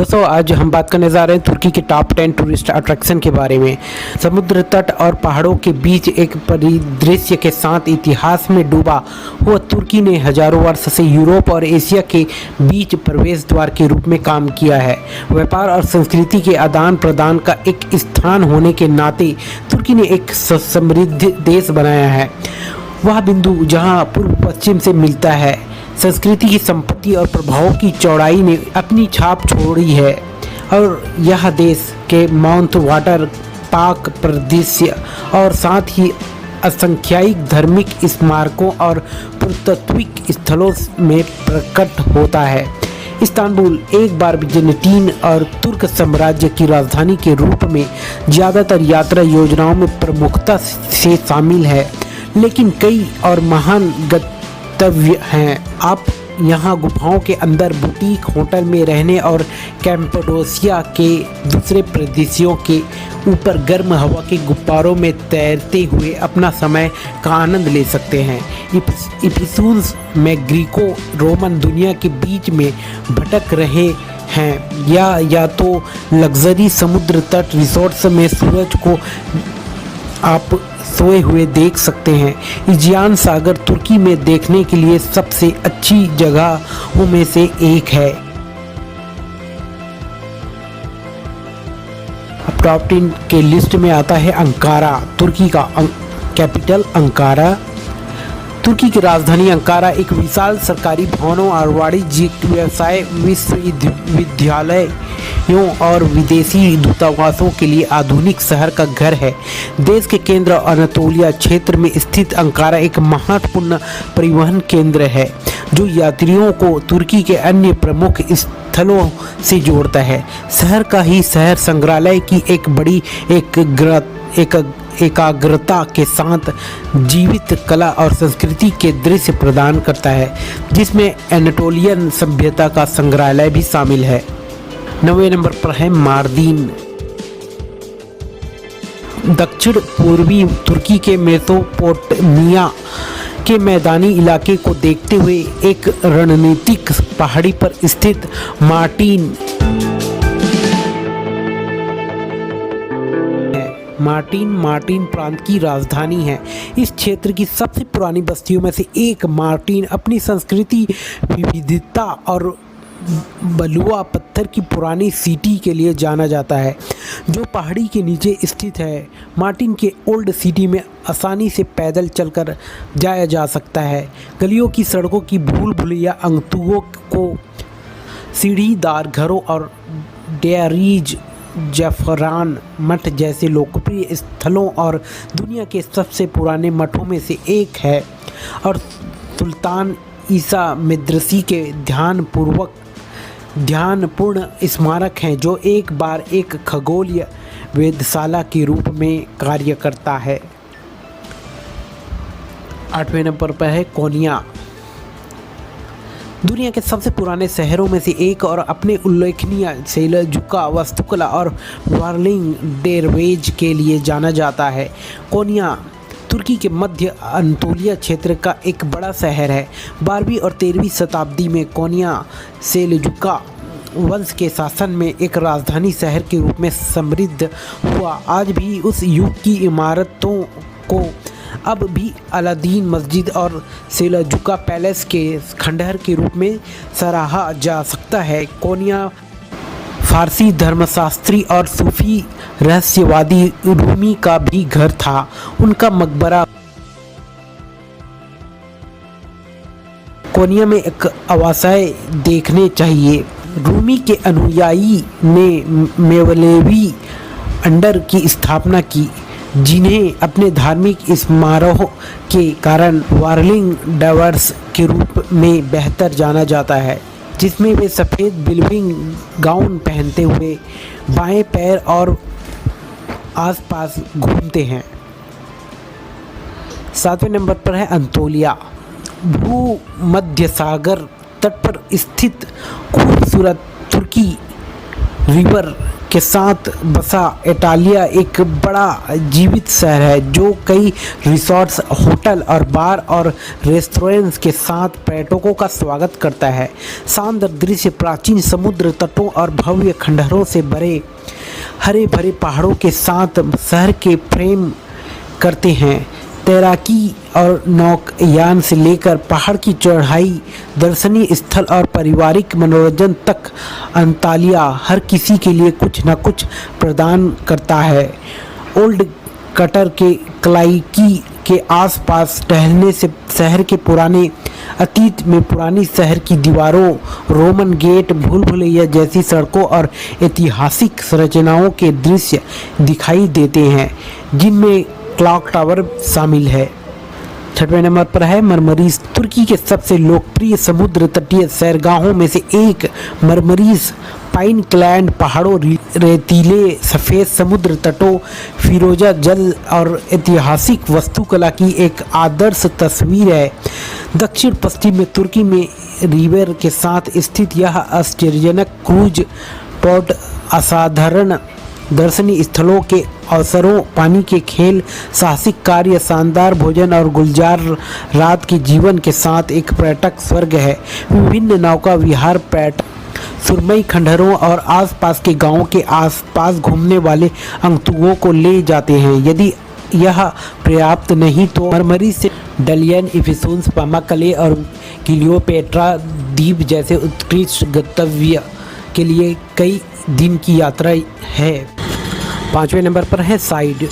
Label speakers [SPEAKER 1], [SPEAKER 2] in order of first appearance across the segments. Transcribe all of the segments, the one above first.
[SPEAKER 1] दोस्तों आज हम बात करने जा रहे हैं तुर्की के टॉप 10 टूरिस्ट अट्रैक्शन के बारे में। समुद्र तट और पहाड़ों के बीच एक परिदृश्य के साथ इतिहास में डूबा हुआ तुर्की ने हजारों वर्ष से यूरोप और एशिया के बीच प्रवेश द्वार के रूप में काम किया है। व्यापार और संस्कृति के आदान प्रदान का एक स्थान होने के नाते तुर्की ने एक समृद्ध देश बनाया है। वह बिंदु जहां पूर्व पश्चिम से मिलता है, संस्कृति की संपत्ति और प्रभावों की चौड़ाई ने अपनी छाप छोड़ी है और यह देश के माउंट वाटर पाक परिदृश्य और साथ ही असंख्याक धार्मिक स्मारकों और पुरातात्विक स्थलों में प्रकट होता है। इस्तांबुल एक बार बिजेंटीन और तुर्क साम्राज्य की राजधानी के रूप में ज़्यादातर यात्रा योजनाओं में प्रमुखता से शामिल है, लेकिन कई और महान गंतव्य हैं। आप यहाँ गुफाओं के अंदर बुटीक होटल में रहने और कैंपडोसिया के दूसरे प्रदेशों के ऊपर गर्म हवा के गुब्बारों में तैरते हुए अपना समय का आनंद ले सकते हैं। इफिसुस में ग्रीको रोमन दुनिया के बीच में भटक रहे हैं या तो लग्जरी समुद्र तट रिसोर्ट्स में सूरज को आप सोए हुए देख सकते हैं। एजियन सागर तुर्की में देखने के लिए सबसे अच्छी जगहों में से एक है। अब टॉप 10 के लिस्ट में आता है अंकारा। तुर्की का कैपिटल अंकारा। तुर्की की राजधानी अंकारा एक विशाल सरकारी भवनों और वाणिज्यिक व्यवसाय विश्वविद्यालयों और विदेशी दूतावासों के लिए आधुनिक शहर का घर है। देश के केंद्र अनातोलिया क्षेत्र में स्थित अंकारा एक महत्वपूर्ण परिवहन केंद्र है जो यात्रियों को तुर्की के अन्य प्रमुख स्थलों से जोड़ता है। शहर का ही शहर संग्रहालय की एक बड़ी एकाग्रता के साथ जीवित कला और संस्कृति के दृश्य प्रदान करता है, जिसमें एनाटोलियन सभ्यता का संग्रहालय भी शामिल है। 9वें नंबर पर है मार्दीन। दक्षिण पूर्वी तुर्की के मेसोपोटामिया के मैदानी इलाके को देखते हुए एक रणनीतिक पहाड़ी पर स्थित मार्टिन प्रांत की राजधानी है। इस क्षेत्र की सबसे पुरानी बस्तियों में से एक मार्टिन अपनी संस्कृति, विविधता और बलुआ पत्थर की पुरानी सिटी के लिए जाना जाता है, जो पहाड़ी के नीचे स्थित है। मार्टिन के ओल्ड सिटी में आसानी से पैदल चलकर जाया जा सकता है। गलियों की सड़कों की भूल भुलैया अंगतुओं को सीढ़ीदार घरों और डेयरीज जफरान मठ जैसे लोकप्रिय स्थलों और दुनिया के सबसे पुराने मठों में से एक है और सुल्तान ईसा मदरसी के ध्यानपूर्ण स्मारक हैं, जो एक बार एक खगोलीय वेधशाला के रूप में कार्य करता है। 8वें नंबर पर है कोनिया। दुनिया के सबसे पुराने शहरों में से एक और अपने उल्लेखनीय सेल्जुका वास्तुकला और वार्लिंग डेरवेज के लिए जाना जाता है। कोनिया तुर्की के मध्य अनातोलिया क्षेत्र का एक बड़ा शहर है। 12वीं और 13वीं शताब्दी में कोनिया सेल्जुका वंश के शासन में एक राजधानी शहर के रूप में समृद्ध हुआ। आज भी उस युग की इमारतों को अब भी अलादीन मस्जिद और सेल्जुका पैलेस के खंडहर के रूप में सराहा जा सकता है। कोनिया फारसी धर्मशास्त्री और सूफी रहस्यवादी रूमी का भी घर था। उनका मकबरा कोनिया में एक आवासाय देखने चाहिए। रूमी के अनुयायी ने मेवलेवी अंडर की स्थापना की, जिन्हें अपने धार्मिक स्मारकों के कारण वार्लिंग डावर्स के रूप में बेहतर जाना जाता है, जिसमें वे सफ़ेद बिलविंग गाउन पहनते हुए बाएं पैर और आसपास घूमते हैं। 7वें नंबर पर है अंतोलिया। भूमध्य सागर तट पर स्थित खूबसूरत तुर्की रिवर के साथ बसा इटालिया एक बड़ा जीवित शहर है जो कई रिसोर्ट्स, होटल और बार और रेस्टोरेंट्स के साथ पर्यटकों का स्वागत करता है। शानदार दृश्य प्राचीन समुद्र तटों और भव्य खंडहरों से भरे हरे भरे पहाड़ों के साथ शहर के फ्रेम करते हैं। तैराकी और नौकायान से लेकर पहाड़ की चढ़ाई, दर्शनीय स्थल और पारिवारिक मनोरंजन तक, अंतालिया हर किसी के लिए कुछ न कुछ प्रदान करता है। ओल्ड कटर के क्लाइकी के आसपास टहलने से शहर के पुराने अतीत में पुरानी शहर की दीवारों, रोमन गेट, भूल भुलैया जैसी सड़कों और ऐतिहासिक संरचनाओं के दृश्य दिखाई देते हैं, जिनमें क्लॉक टावर शामिल है। 6वें नंबर पर है मरमरीज। तुर्की के सबसे लोकप्रिय समुद्र तटीय सैरगाहों में से एक मरमरीज पाइन क्लैंड पहाड़ों, रेतीले सफ़ेद समुद्र तटों, फिरोजा जल और ऐतिहासिक वास्तुकला की एक आदर्श तस्वीर है। दक्षिण पश्चिम में तुर्की में रिवर के साथ स्थित यह आश्चर्यजनक क्रूज पोर्ट असाधारण दर्शनीय स्थलों के अवसरों, पानी के खेल, साहसिक कार्य, शानदार भोजन और गुलजार रात के जीवन के साथ एक पर्यटक स्वर्ग है। विभिन्न नौका विहार पर्यटक सुरमई खंडहरों और आसपास के गांवों के आसपास घूमने वाले अंगतुओं को ले जाते हैं। यदि यह पर्याप्त नहीं तो मरमरीज से डलियन, इफिसुस, पामाकले और क्लियोपेट्रा द्वीप जैसे उत्कृष्ट गंतव्य के लिए कई दिन की यात्रा है। 5वें नंबर पर है साइड।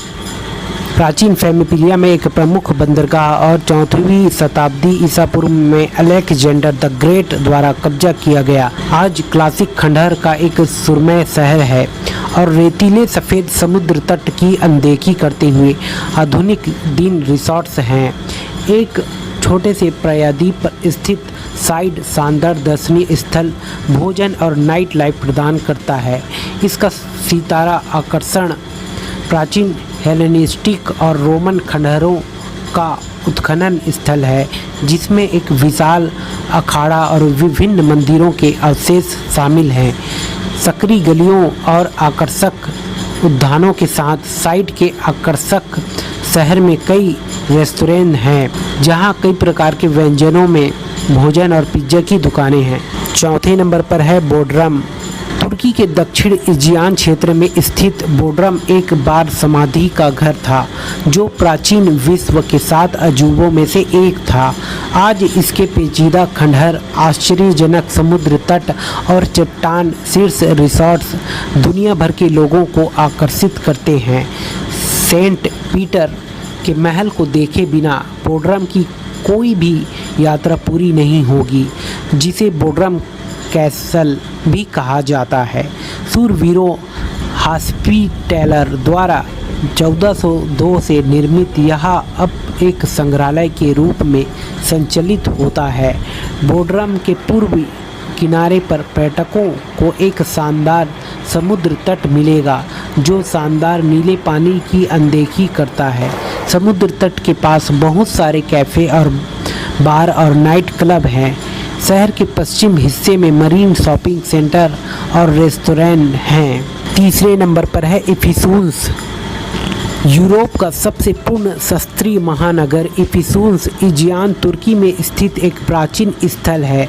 [SPEAKER 1] प्राचीन फेमिपिलिया में एक प्रमुख बंदरगाह और 4वीं शताब्दी ईसा पूर्व में अलेक्जेंडर द ग्रेट द्वारा कब्जा किया गया। आज क्लासिक खंडहर का एक सुरमय शहर है और रेतीले सफ़ेद समुद्र तट की अनदेखी करते हुए आधुनिक दिन रिसोर्ट्स हैं। एक छोटे से प्रायद्वीप पर स्थित साइड शानदार दर्शनीय स्थल, भोजन और नाइट लाइफ प्रदान करता है। इसका सितारा आकर्षण प्राचीन हेलेनिस्टिक और रोमन खंडहरों का उत्खनन स्थल है, जिसमें एक विशाल अखाड़ा और विभिन्न मंदिरों के अवशेष शामिल हैं। सकरी गलियों और आकर्षक उद्यानों के साथ साइड के आकर्षक शहर में कई रेस्टोरेंट हैं, जहां कई प्रकार के व्यंजनों में भोजन और पिज्जा की दुकानें हैं। 4थे नंबर पर है बोड्रम। तुर्की के दक्षिण एजियन क्षेत्र में स्थित बोड्रम एक बार समाधि का घर था, जो प्राचीन विश्व के 7 अजूबों में से एक था। आज इसके पेचीदा खंडहर, आश्चर्यजनक समुद्र तट और चट्टान शीर्ष रिसोर्ट्स दुनिया भर के लोगों को आकर्षित करते हैं। सेंट पीटर के महल को देखे बिना बोड्रम की कोई भी यात्रा पूरी नहीं होगी, जिसे बोड्रम कैसल भी कहा जाता है। शूरवीरों हॉस्पिटलर द्वारा 1402 से निर्मित यह अब एक संग्रहालय के रूप में संचालित होता है। बोड्रम के पूर्वी किनारे पर पर्यटकों को एक शानदार समुद्र तट मिलेगा, जो शानदार नीले पानी की अनदेखी करता है। समुद्र तट के पास बहुत सारे कैफ़े और बार और नाइट क्लब हैं। शहर के पश्चिम हिस्से में मरीन, शॉपिंग सेंटर और रेस्टोरेंट हैं। 3रे नंबर पर है इफिसुस। यूरोप का सबसे पूर्ण शास्त्रीय महानगर इफिसुस एजियन तुर्की में स्थित एक प्राचीन स्थल है।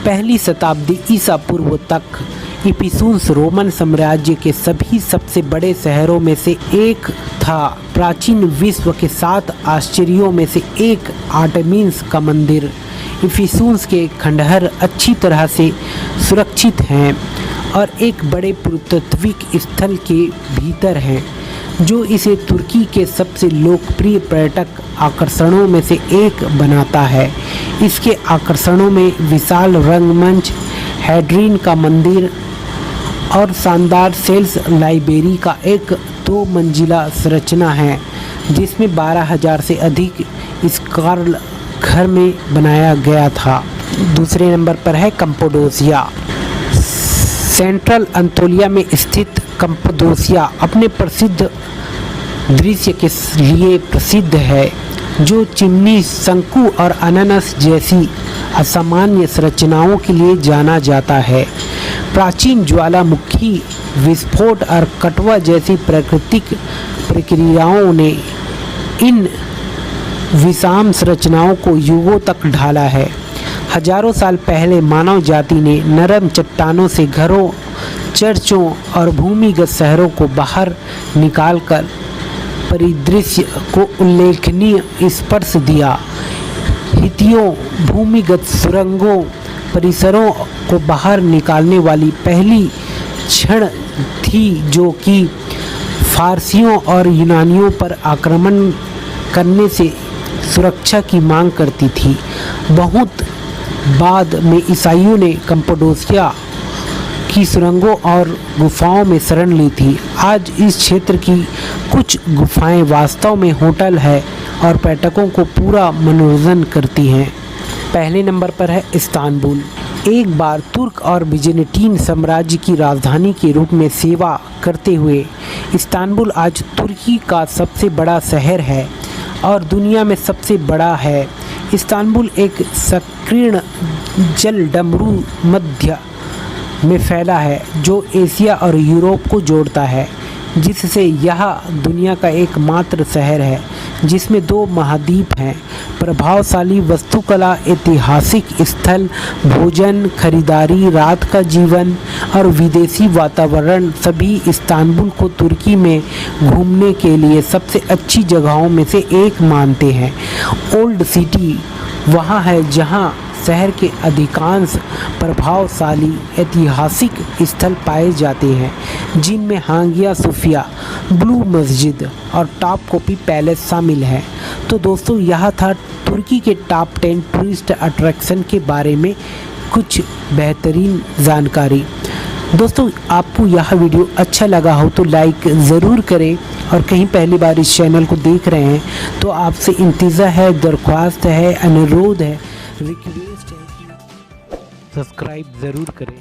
[SPEAKER 1] 1ली शताब्दी ईसा पूर्व तक इफिसुस रोमन साम्राज्य के सभी सबसे बड़े शहरों में से एक था। प्राचीन विश्व के 7 आश्चर्यों में से एक आर्टेमिस का मंदिर। इफिसुस के खंडहर अच्छी तरह से सुरक्षित हैं और एक बड़े पुरातात्विक स्थल के भीतर हैं, जो इसे तुर्की के सबसे लोकप्रिय पर्यटक आकर्षणों में से एक बनाता है। इसके आकर्षणों में विशाल रंगमंच, हैड्रियन का मंदिर और शानदार सेल्स लाइब्रेरी का एक 2 मंजिला संरचना है, जिसमें 12,000 से अधिक स्कॉल घर में बनाया गया था। 2रे नंबर पर है कप्पाडोसिया। सेंट्रल अंतोलिया में स्थित कप्पाडोसिया अपने प्रसिद्ध दृश्य के लिए प्रसिद्ध है, जो चिमनी, शंकु और अनानास जैसी असामान्य संरचनाओं के लिए जाना जाता है। प्राचीन ज्वालामुखी विस्फोट और कटवा जैसी प्राकृतिक प्रक्रियाओं ने इन विषम संरचनाओं को युगों तक ढाला है। हजारों साल पहले मानव जाति ने नरम चट्टानों से घरों, चर्चों और भूमिगत शहरों को बाहर निकालकर परिदृश्य को उल्लेखनीय स्पर्श दिया। हित्तियों भूमिगत सुरंगों परिसरों को बाहर निकालने वाली पहली क्षण थी जो कि फारसियों और यूनानियों पर आक्रमण करने से सुरक्षा की मांग करती थी। बहुत बाद में ईसाइयों ने कप्पाडोसिया की सुरंगों और गुफाओं में शरण ली थी। आज इस क्षेत्र की कुछ गुफाएं वास्तव में होटल है और पर्यटकों को पूरा मनोरंजन करती हैं। पहले नंबर पर है इस्तांबुल। एक बार तुर्क और बिजेंटीन साम्राज्य की राजधानी के रूप में सेवा करते हुए इस्तांबुल आज तुर्की का सबसे बड़ा शहर है और दुनिया में सबसे बड़ा है। इस्तांबुल एक संकीर्ण जलडमरू मध्य में फैला है जो एशिया और यूरोप को जोड़ता है, जिससे यह दुनिया का एकमात्र शहर है जिसमें 2 महाद्वीप हैं। प्रभावशाली वास्तुकला, ऐतिहासिक स्थल, भोजन, खरीदारी, रात का जीवन और विदेशी वातावरण सभी इस्तांबुल को तुर्की में घूमने के लिए सबसे अच्छी जगहों में से एक मानते हैं। ओल्ड सिटी वहाँ है जहाँ शहर के अधिकांश प्रभावशाली ऐतिहासिक स्थल पाए जाते हैं, जिनमें हागिया सोफिया, ब्लू मस्जिद और टॉप कॉपी पैलेस शामिल है। तो दोस्तों, यह था तुर्की के टॉप 10 टूरिस्ट अट्रैक्शन के बारे में कुछ बेहतरीन जानकारी। दोस्तों, आपको यह वीडियो अच्छा लगा हो तो लाइक ज़रूर करें और कहीं पहली बार इस चैनल को देख रहे हैं तो आपसे इंतज़ार है, दरख्वास्त है, अनुरोध है, रिक्वेस्ट है कि सब्सक्राइब ज़रूर करें।